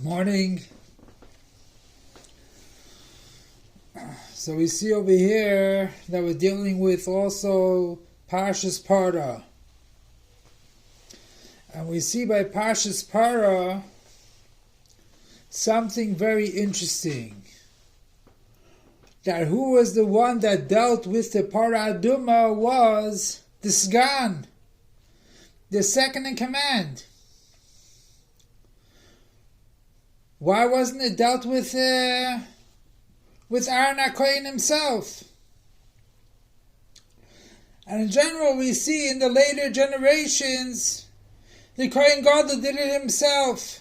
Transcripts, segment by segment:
Morning. So we see over here that we're dealing with also Parshas Para. And we see by Parshas Para something very interesting. That who was the one that dealt with the Para Aduma was the Sgan, the second in command. Why wasn't it dealt with Aaron hakohen himself? And in general, we see in the later generations, the Kohen Gadol did it himself.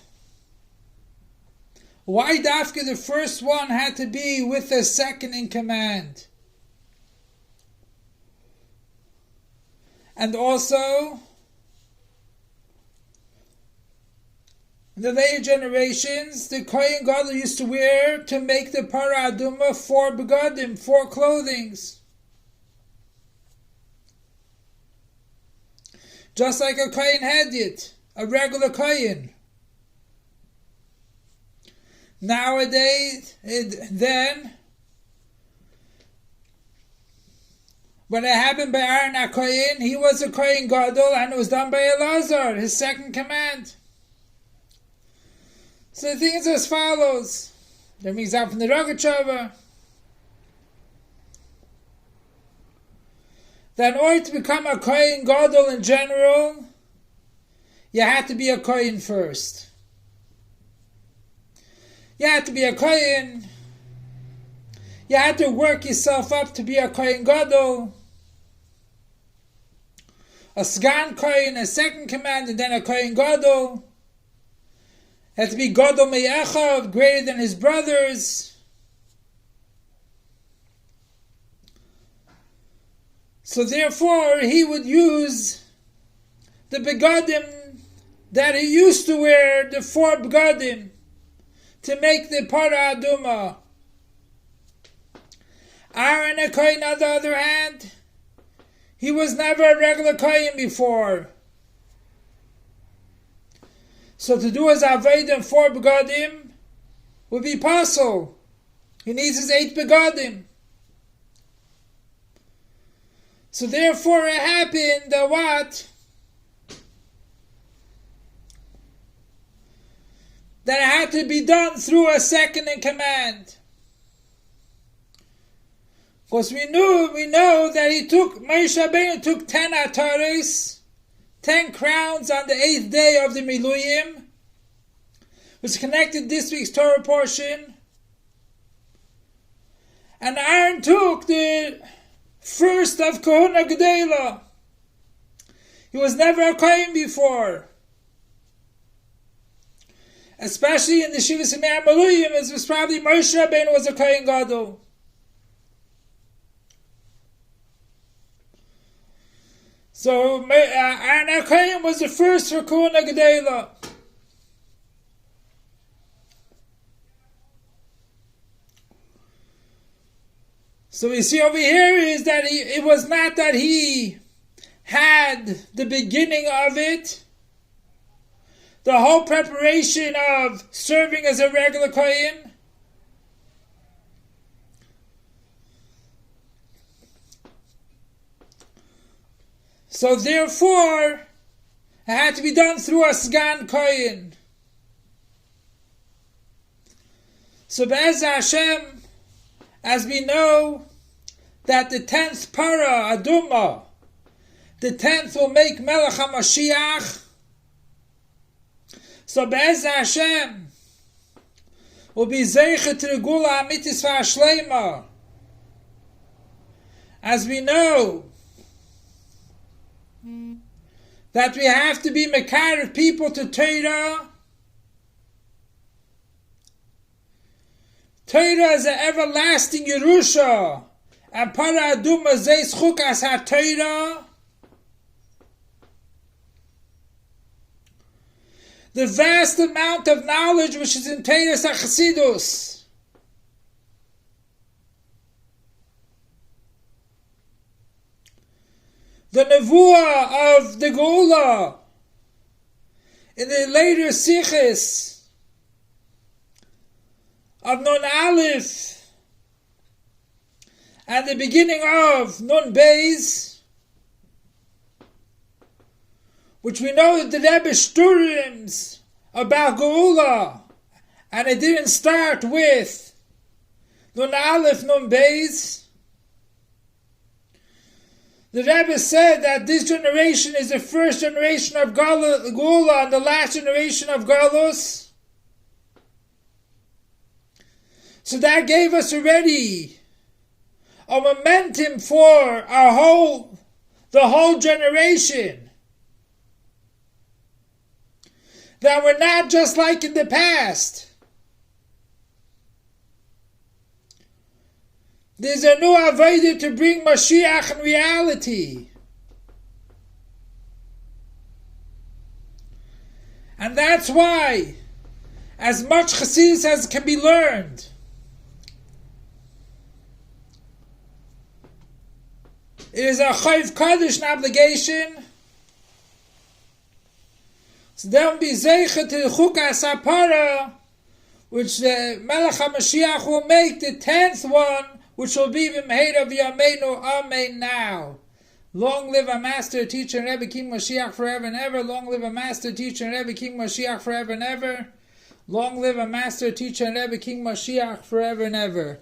Why Dafka, the first one, had to be with the second in command? And also, in the later generations, the Kohen Gadol used to wear, to make the Para Aduma, 4 begadim, 4 clothings. Just like a Kohen Hedit, a regular Kohen. Nowadays, then, when it happened by Aaron hakohen, he was a Kohen Gadol, and it was done by elazar, his second command. So the thing is as follows. There brings out from the Rogatchover that in order to become a Kohen Gadol in general, you had to be a Kohen first. You had to be a Kohen. You had to work yourself up to be a Kohen Gadol. A Sgan Kohen, a second command, and then a Kohen Gadol. Had to be Gadol Me'echav, greater than his brothers. So therefore, he would use the begadim that he used to wear, the 4 begadim, to make the Para Aduma. Aaron hakohen, on the other hand, he was never a regular Kohen before. So to do his Avodah in 4 begadim would be possible. He needs his 8 begadim. So therefore it happened that what? That it had to be done through a second in command. Because we know that Moshe Rabbeinu took 10 ataris, 10 crowns on the 8th day of the Miluyim, which connected this week's Torah portion. And Aaron took the first of Kahuna Gedela. He was never a Kohen before. Especially in the Shivas Yemei Miluyim, it was probably Moshe Rabbeinu was a Kohen Gadol. So Aaron hakohen was the first for Kahuna Gedela. So we see over here is that it was not that he had the beginning of it, the whole preparation of serving as a regular Kohen. So therefore, it had to be done through a Sgan Kohen. So Be'ez Hashem, as we know that the 10th Para Aduma, the 10th will make Melech moshiach. So Be'ez Hashem will be Zeicha to the Gula Amitis V'Ashleima. As we know that we have to be Mekarev people to Torah. Torah is an everlasting Yerusha, and Para Aduma Zeis Chukas HaTorah. The vast amount of knowledge which is in Torah HaChasidus. The Nevuah of the Geula in the later Sichos of Nun Aleph and the beginning of Nun Beis, which we know that the Rebbe shturims about Geula, and it didn't start with Nun Aleph, Nun Beis. The Rebbe said that this generation is the first generation of Geula and the last generation of Galus. So that gave us already a momentum for the whole generation. That we're not just like in the past. There's a new avodah to bring Moshiach in reality. And that's why, as much Chassidus as can be learned, it is a chayv kaddish, an obligation. So don't be zeicha to the chukas hapara, which the Melech HaMashiach will make the 10th one, which will be b'mheira v'yameinu amen now. Long live our master, teacher, and Rebbe King Moshiach forever and ever. Long live our master, teacher, and Rebbe King Moshiach forever and ever. Long live our master, teacher, and Rebbe King Moshiach forever and ever.